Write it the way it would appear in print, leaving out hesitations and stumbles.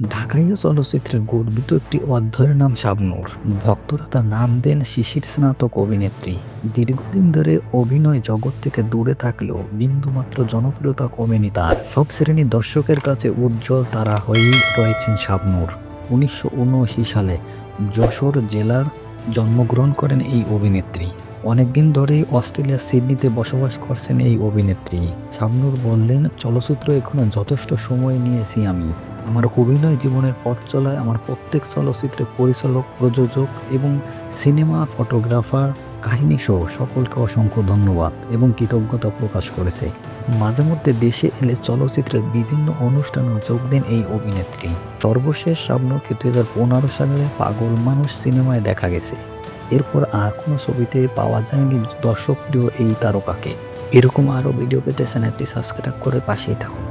ঢাকাইয়া চলচ্চিত্রের গর্বিত একটি অধ্যায়ের নাম শাবনূর। ভক্তরা তার নাম দেন শিশির স্নাতক অভিনেত্রী। দীর্ঘদিন ধরে অভিনয় জগৎ থেকে দূরে থাকলেও বিন্দুমাত্র জনপ্রিয়তা কমেনি তার। সব শ্রেণীর দর্শকের কাছে উজ্জ্বল তারা হয়েই রয়েছেন শাবনূর। ১৯৭৯ সালে যশোর জেলার জন্মগ্রহণ করেন এই অভিনেত্রী। অনেকদিন ধরেই অস্ট্রেলিয়ার সিডনিতে বসবাস করছেন এই অভিনেত্রী। শাবনূর বললেন, চলচ্চিত্র এখনো যথেষ্ট সময় নিয়েছি আমি। আমার অভিনয় জীবনের পথ চলায় আমার প্রত্যেক চলচ্চিত্রে পরিচালক, প্রযোজক এবং সিনেমা ফটোগ্রাফার, কাহিনীসহ সকলকে অসংখ্য ধন্যবাদ এবং কৃতজ্ঞতা প্রকাশ করেছে। মাঝে মধ্যে দেশে এলে চলচ্চিত্রের বিভিন্ন অনুষ্ঠানেও যোগ দেন এই অভিনেত্রী। সর্বশেষ শাবনূরকে ২০১৫ সালে পাগল মানুষ সিনেমায় দেখা গেছে। এরপর আর কোনো ছবিতে পাওয়া যায়নি দর্শকপ্রিয় এই তারকাকে। এরকম আরও ভিডিও পেতে চ্যানেলটি সাবস্ক্রাইব করে পাশেই থাকুন।